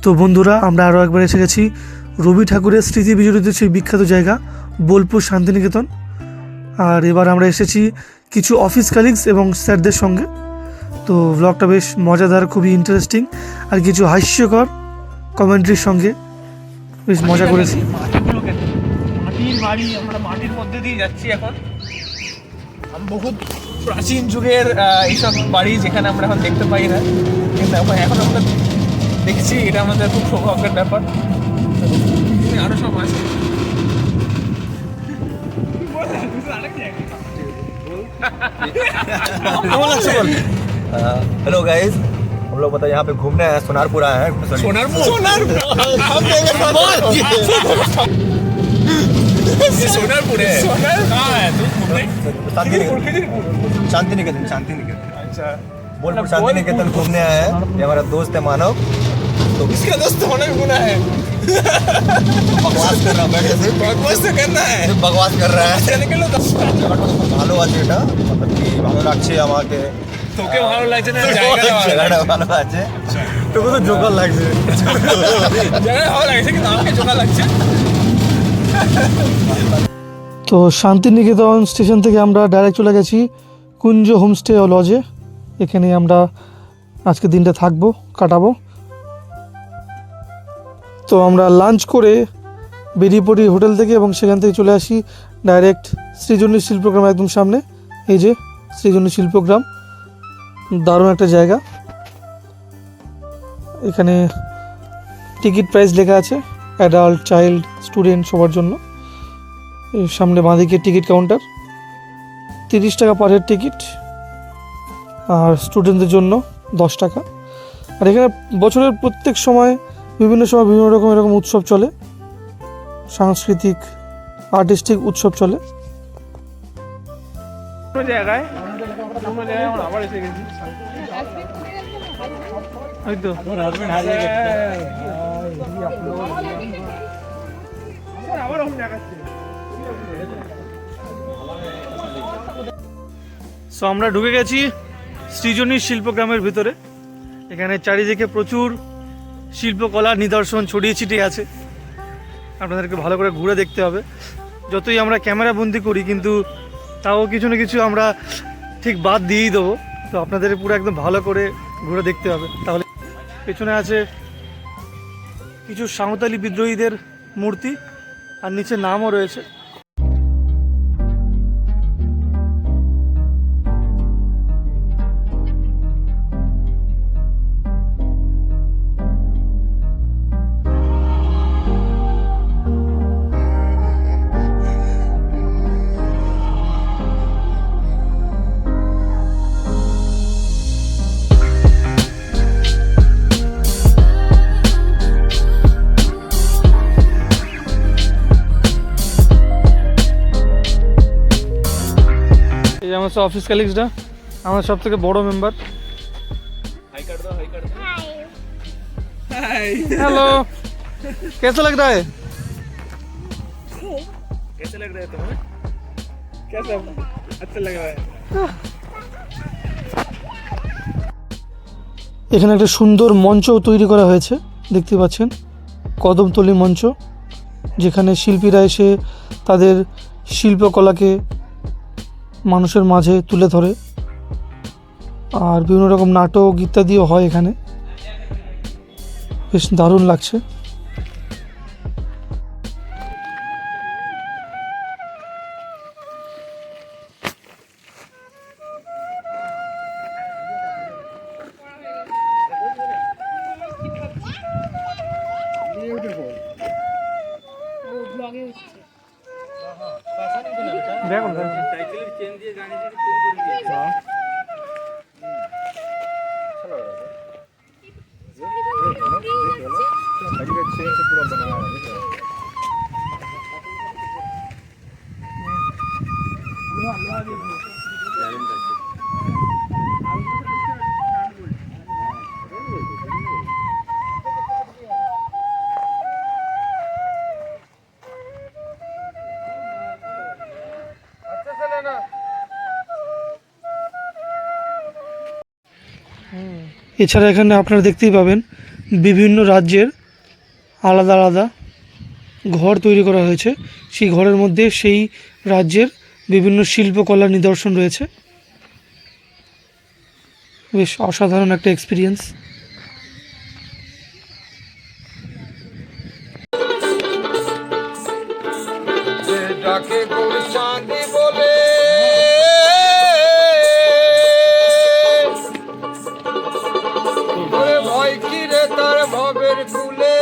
তো বন্ধুরা, আমরা আরও একবার এসে গেছি রবি ঠাকুরের স্মৃতি বিজড়িত সেই বিখ্যাত জায়গা বোলপুর শান্তিনিকেতন। আর এবার আমরা এসেছি কিছু অফিস কালিগস এবং স্যারদের সঙ্গে। তো ব্লগটা বেশ মজাদার, খুবই ইন্টারেস্টিং, আর কিছু হাস্যকর কমেন্ট্রির সঙ্গে বেশ মজা করেছি। মাটির বাড়ি, আমরা মাটির মধ্যে দিয়ে যাচ্ছি এখন। বহুত প্রাচীন যুগের এইসব বাড়ি যেখানে আমরা এখন দেখতে পাই না, কিন্তু এখন আমরা দেখছি। এটা আমাদের খুব সৌভাগ্যের ব্যাপার। আরো সব আছে। हेलो गाइस, हम लोग मतलब यहाँ पे घूमने आए हैं, सोनारपुर आए हैं। सोनारपुर है। कहाँ है तू? शांतिनिकेतन। अच्छा, बोलपुर शांतिनिकेतन घूमने आए हैं। ये हमारा दोस्त है मानव। तो इसका दोस्त होने भी गुना है। बकवास कर रहा है, बैठे से बकवास तो करना है। बकवास कर रहा है। চলে গেল তো। ভালো আছে এটা, मतलब কি ভালো লাগছে আমাকে। তোকে ভালো লাগছে না? জায়গাটা ভালো আছে। তোকে তো জোকার লাগছে। জায়গাটা ভালো লাগছে, কিন্তু আমাকে জোকা লাগছে। তো শান্তিনিকেতন স্টেশন থেকে আমরা ডাইরেক্ট চলে গেছি কুঞ্জ হোমস্টে ও লজে। এখানে আমরা আজকে দিনটা থাকবো, কাটাবো। তো আমরা লাঞ্চ করে বেরিয়ে পড়ি হোটেল থেকে এবং সেখান থেকে চলে আসি ডাইরেক্ট সৃজনী শিল্পগ্রাম একদম সামনে। এই যে সৃজনী শিল্পগ্রাম, দারুণ একটা জায়গা। এখানে টিকিট প্রাইস লেখা আছে, অ্যাডাল্ট, চাইল্ড, স্টুডেন্ট সবার জন্য। এর সামনে বাঁদিকে টিকিট কাউন্টার, 30 টাকা পার হেড টিকিট, আর স্টুডেন্টদের জন্য 10 টাকা। আর এখানে বছরের প্রত্যেক সময় বিভিন্ন রকম এরকম উৎসব চলে, সাংস্কৃতিক আর্টিস্টিক উৎসব চলে। অন্য জায়গায় আমরা আবার এসে গেছি। ওই তো আবার हम জায়গাতে। সো আমরা ঢুকে গেছি সৃজনী শিল্পগ্রামের ভিতরে। এখানে চারিদিকে প্রচুর শিল্পকলার নিদর্শন ছড়িয়ে ছিটিয়ে আছে। আপনাদেরকে ভালো করে ঘুরে দেখতে হবে। যতই আমরা ক্যামেরা বন্দি করি, কিন্তু তাও কিছু না কিছু আমরা ঠিক বাদ দিয়েই দেবো। তো আপনাদের পুরো একদম ভালো করে ঘুরে দেখতে হবে। তাহলে পেছনে আছে কিছু সাঁওতালি বিদ্রোহীদের মূর্তি, আর নিচে নামও রয়েছে। এই আমার সব অফিস কালিগসরা, আমার সব থেকে বড় মেম্বার। हाय कर दो, हाय कर दो। हेलो, कैसा लग रहा है? कैसे लग रहा है तुम्हें? कैसा? अच्छा लग रहा है। এখানে একটা সুন্দর মঞ্চ তৈরি করা হয়েছে, দেখতে পাচ্ছেন, কদমতলী মঞ্চ, যেখানে শিল্পীরা এসে তাদের শিল্পকলাকে মানুষের মাঝে তুলে ধরে। আর বিভিন্ন রকম নাটক ইত্যাদিও হয় এখানে। বেশ দারুণ লাগছে। দেখুন साइकिल चेन दिए गाड़ी से फोन कर दिया। पूरा बनाया है। এছাড়া এখানে আপনারা দেখতেই পাবেন বিভিন্ন রাজ্যের আলাদা আলাদা ঘর তৈরি করা হয়েছে। সেই ঘরের মধ্যে সেই রাজ্যের বিভিন্ন শিল্পকলার নিদর্শন রয়েছে। বেশ অসাধারণ একটা এক্সপিরিয়েন্স। ডাকে গুলশানি বলে ওরে ভয় কি রে তার ভবের কুলে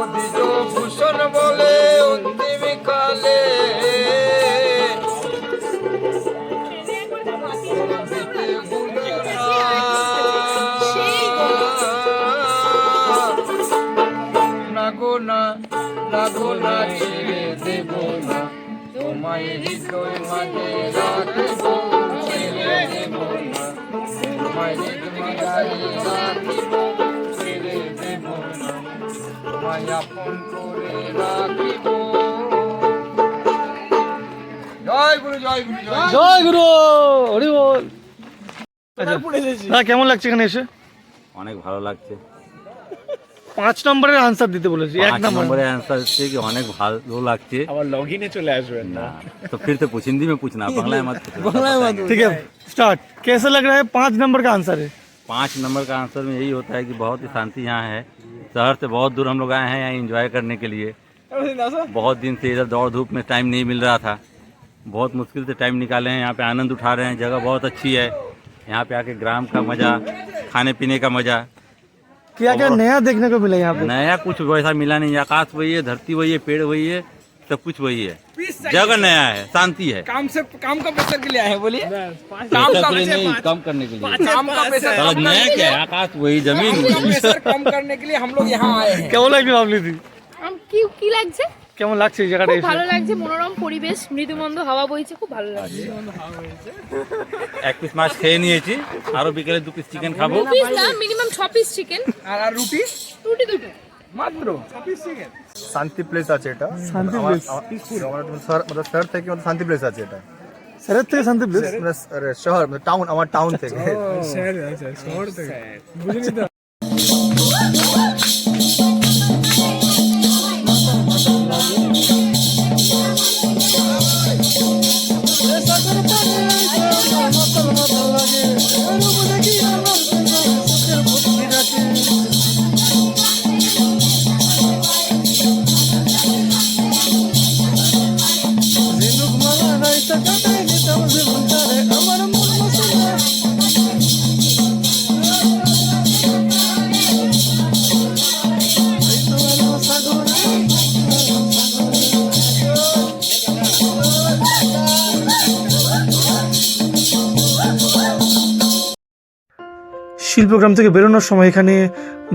অদিজ ভূষণ বলে অন্তিম কালে লাগো না ছেড়ে দেব না তোমায় হৃদয় মাঝে রাখিব ছেড়ে দেব না তোমায় হৃদয় মাঝে রাখিব ছেড়ে দেব না তোমায় আপন করে রাখিব। জয় গুরু জয় গুরু জয় জয় গুরু, হরি বল। হ্যাঁ, কেমন লাগছে এখানে এসে? অনেক ভালো লাগছে। 5 নম্বরের আনসার দিতে বলেছি, 1 पाँच নম্বর। नंबर आंसर হচ্ছে কি অনেক ভালো লাগছে। আবার লগইনে চলে আসবেন ना तो फिर तो पूछ हिंदी में पूछना, बांग्ला में मत पूछना। ठीक है, स्टार्ट। कैसा लग रहा है? 5 नंबर का आंसर है। 5 नंबर का आंसर में यही होता है कि बहुत ही शांति यहाँ है। शहर से बहुत दूर हम लोग आए हैं यहाँ एंजॉय करने के लिए। बहुत दिन से इधर दौड़ धूप में टाइम नहीं मिल रहा था, बहुत मुश्किल से टाइम निकाले हैं, यहाँ पे आनंद उठा रहे हैं। जगह बहुत अच्छी है, यहाँ पे आके ग्राम का मज़ा, खाने पीने का मज़ा। क्या क्या नया देखने को मिला यहाँ पे? नया कुछ वैसा मिला नहीं, आकाश वही है, धरती वही है, पेड़ वही है, सब कुछ वही है। जगह नया है, शांति है। काम का प्रेशर के लिए आए हैं, बोलिए। पैसा के लिए नहीं, कम करने के लिए। काम का प्रेशर साला नया क्या है, आकाश वही, जमीन वही। प्रेशर कम करने के लिए हम लोग यहाँ आए हैं। কেমন লাগছে ভাবলি তুই? কি লাগছে? কেমন লাগছে এই জায়গাটা খুব এসে? ভালো লাগছে, মনোরম পরিবেশ, মৃদুমন্দ হাওয়া বইছে, খুব ভালো লাগছে। এক পিস মাছ খেয়ে নিয়েছি, আরো বিকেলে 2 পিস চিকেন খাবো। পিস না, মিনিমাম 6 পিস চিকেন আর রুটি রুটি দুটো মাত্র 26 সেকেন্ড। শান্তি প্লেস আছে এটা, শান্তি প্লেস? স্যার मतलब শহর থেকে শান্তি প্লেস আছে এটা। শহর থেকে শান্তি প্লেস? আরে শহর টাউন, আমার টাউন থেকে। শহর আছে, শহর থেকে বুঝিনি তো। শিল্পগ্রাম থেকে বেরোনোর সময় এখানে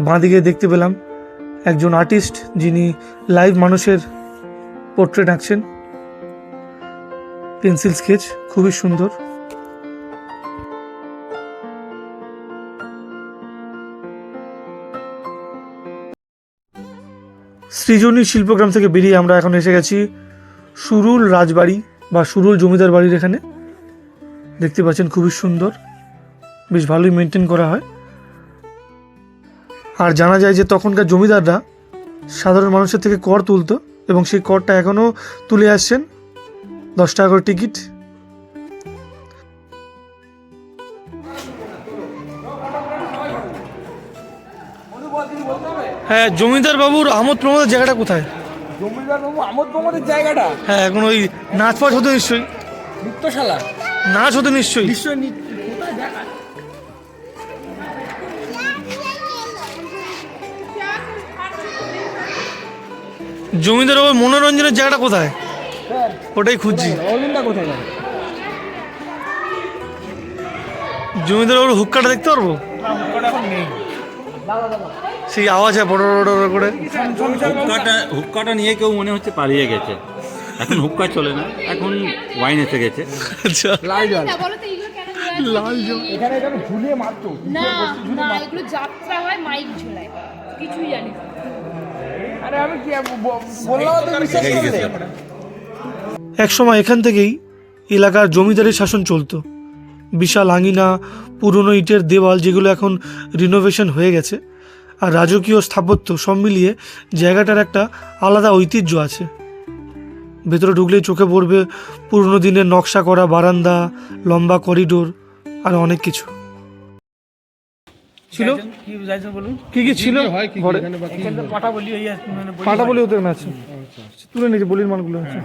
বাঁদিকে দেখতে পেলাম একজন আর্টিস্ট, যিনি লাইভ মানুষের পোর্ট্রেট আঁকছেন, পেন্সিল স্কেচ, খুবই সুন্দর। সৃজনী শিল্পগ্রাম থেকে বেরিয়ে আমরা এখন এসে গেছি সুরুল রাজবাড়ি বা সুরুল জমিদার বাড়ির এখানে। দেখতে পাচ্ছেন খুবই সুন্দর, বেশ ভালোই মেনটেন করা হয়। আর জানা যায় যে তখনকার জমিদাররা সাধারণ মানুষের থেকে কর তুলতো এবং সেই করটা এখনও তুলে আসছেন। 10 টাকা করে টিকিট। হ্যাঁ, জমিদার বাবুর আমোদ প্রমোদের জায়গাটা কোথায়? জমিদার বাবু আমোদ প্রমোদের জায়গাটা হ্যাঁ, এখন ওই নাচ ফাচ হতো নিশ্চয়ই, নৃত্যশালা নাচ হতো নিশ্চয়ই। নিশ্চয়ই জমিদার বাবুর মনোরঞ্জনের জায়গাটা কোথায়, ওটাই খুঁজছি। অরবিন্দা কোথায় যাবে? জমিদার বাবুর হুক্কাটা দেখতে পারবো? এখন নেই। সেই আওয়াজ হয় বড় বড় বড় করে। হুক্কাটা নিয়ে কেউ মনে হচ্ছে পালিয়ে গেছে। এখন হুক্কা চলে না, এখন ওয়াইন এসে গেছে। আচ্ছা, লাল জল। না, বলো তো এইগুলো কেন দেওয়া আছে? লাল জল। এখানে এটা ঝুলিয়ে মারতো। না না, এগুলো যাত্রা হয়, মাইক ঝোলায়, কিছুই জানি না। আরে আমি কি বললাম তো বিশ্বাস করলে? এক সময় এখান থেকেই এলাকার জমিদারি শাসন চলতো। বিশাল আঙিনা, পুরনো ইটের দেওয়াল যেগুলো এখন রিনোভেশন হয়ে গেছে, আর রাজকীয় স্থাপত্য সব মিলিয়ে জায়গাটার একটা আলাদা ঐতিহ্য আছে। ভেতরে ঢুকলেই চোখে পড়বে পুরনো দিনের নকশা করা বারান্দা, লম্বা করিডোর আর অনেক কিছু ছিল। কি যাইছেন বলুন? কি কি ছিল ঘরে? এখানে পাটা বলি হই আছে, মানে পাটা বলি হতে না আছে, তুলে নিয়েছে বলির মালগুলো আছে।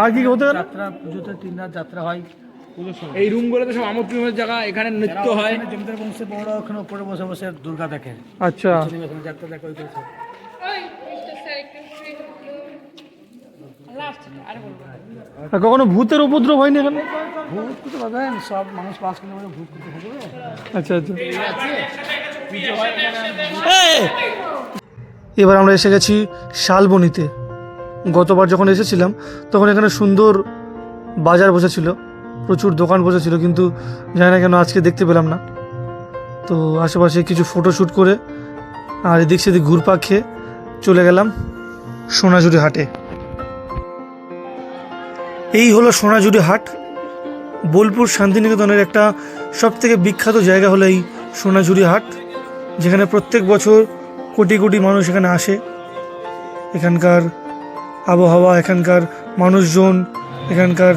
আর কি কি হতে গেল? যাত্রা, পুজোতে 3 রাত যাত্রা হয়। এই রুমগুলোতে সব আমোদ প্রমোদের জায়গা, এখানে নৃত্য হয়। জমিদার বংশে বড় ওখানে উপরে বসে বসে দুর্গা দেখে, আচ্ছা, যাত্রা দেখে ওই করে। আর কখনো ভূতের উপদ্রব হয়নি এখানে? ভূত তো বাজান সব মানুষ 5 কিলোমিটার ভূত করতে থাকবে। আচ্ছা আচ্ছা। এবার আমরা এসে গেছি শালবনিতে। গতবার যখন এসেছিলাম তখন এখানে সুন্দর বাজার বসেছিল, প্রচুর দোকান বসেছিল, কিন্তু জানি না কেন আজকে দেখতে পেলাম না। তো আশেপাশে কিছু ফটোশ্যুট করে আর এদিক সেদিক ঘুরপাক খেয়ে চলে গেলাম সোনাঝুরি হাটে। এই হলো সোনাঝুরি হাট। বোলপুর শান্তিনিকেতনের একটা সবথেকে বিখ্যাত জায়গা হলো এই সোনাঝুরি হাট, যেখানে প্রত্যেক বছর কোটি কোটি মানুষ এখানে আসে। এখানকার আবহাওয়া, এখানকার মানুষজন, এখানকার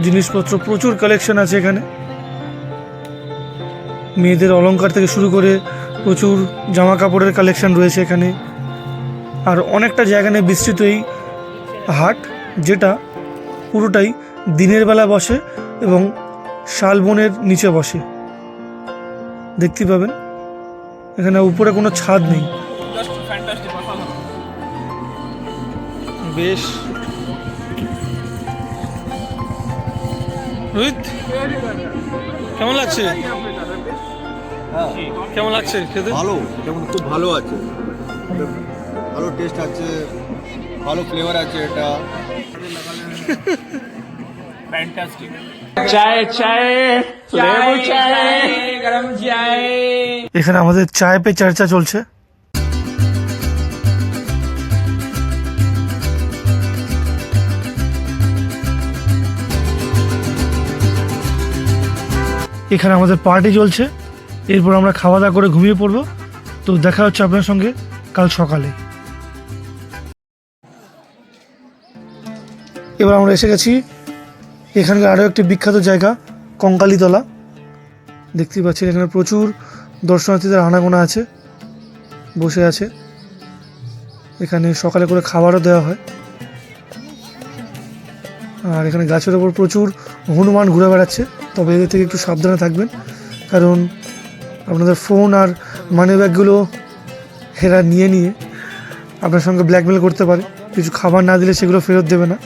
জিনিসপত্র, প্রচুর কালেকশন আছে এখানে। মেয়েদের অলংকার থেকে শুরু করে প্রচুর জামা কাপড়ের কালেকশন রয়েছে এখানে। আর অনেকটা জায়গা নিয়ে বিস্তৃত এই হাট, যেটা পুরোটাই দিনের বেলা বসে এবং শালবনের নিচে বসে। দেখতে পাবেন এখানে উপরে কোনো ছাদ নেই। বেশ রোহিত, কেমন লাগছে? কেমন লাগছে খেতে? ভালো, যেমন খুব ভালো আছে, ভালো টেস্ট আছে, ভালো ফ্লেভার আছে এটা। ফ্যান্টাস্টিক। চায় চায় লেবু চায়, গরম চায়। এখানে আমাদের চায় পে চর্চা চলছে। এখানে আমাদের পার্টি চলছে, এরপর আমরা খাওয়া দাওয়া করে ঘুমিয়ে পড়বো। তো দেখা হচ্ছে আপনার সঙ্গে কাল সকালে। এবার আমরা এসে গেছি এখানকার আরও একটি বিখ্যাত জায়গা, কঙ্কালীতলা। দেখতেই পাচ্ছেন এখানে প্রচুর দর্শনার্থীদের আনাগোনা আছে, বসে আছে। এখানে সকালে করে খাবারও দেওয়া হয়। আর এখানে গাছের ওপর প্রচুর হনুমান ঘুরে বেড়াচ্ছে, তবে এদের থেকে একটু সাবধানে থাকবেন, কারণ আপনাদের ফোন আর মানি ব্যাগগুলো এরা নিয়ে নিয়ে আপনার সঙ্গে ব্ল্যাকমেল করতে পারে। কিছু খাবার না দিলে সেগুলো ফেরত দেবে না,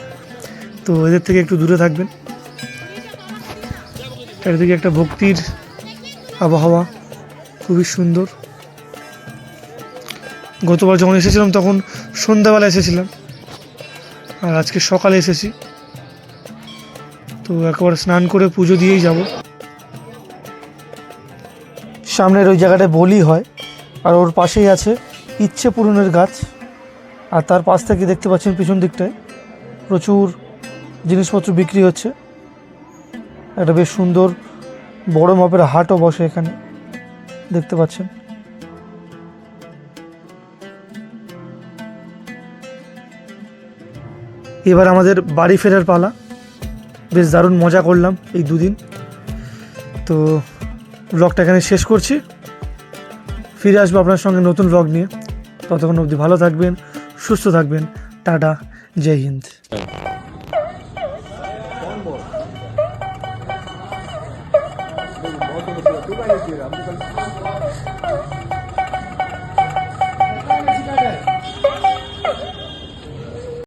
তো এদের থেকে একটু দূরে থাকবেন। চারিদিকে একটা ভক্তির আবহাওয়া, খুবই সুন্দর। গতবার যখন এসেছিলাম তখন সন্ধ্যাবেলা এসেছিলাম, আর আজকে সকালে এসেছি। তো একবার স্নান করে পুজো দিয়েই যাব। সামনের ওই জায়গাটায় বলি হয়, আর ওর পাশেই আছে ইচ্ছে পূরণের গাছ। আর তার পাশ থেকে দেখতে পাচ্ছেন পিছন দিকটায় প্রচুর জিনিসপত্র বিক্রি হচ্ছে। একটা বেশ সুন্দর বড় মাপের হাটও বসে এখানে, দেখতে পাচ্ছেন। এবার আমাদের বাড়ি ফেরার পালা। বেশ দারুণ মজা করলাম এই দুদিন। তো ব্লগটা এখানে শেষ করছি, ফিরে আসবো আপনার সঙ্গে নতুন ব্লগ নিয়ে। ততক্ষণ অবধি ভালো থাকবেন, সুস্থ থাকবেন। টাটা, জয় হিন্দ।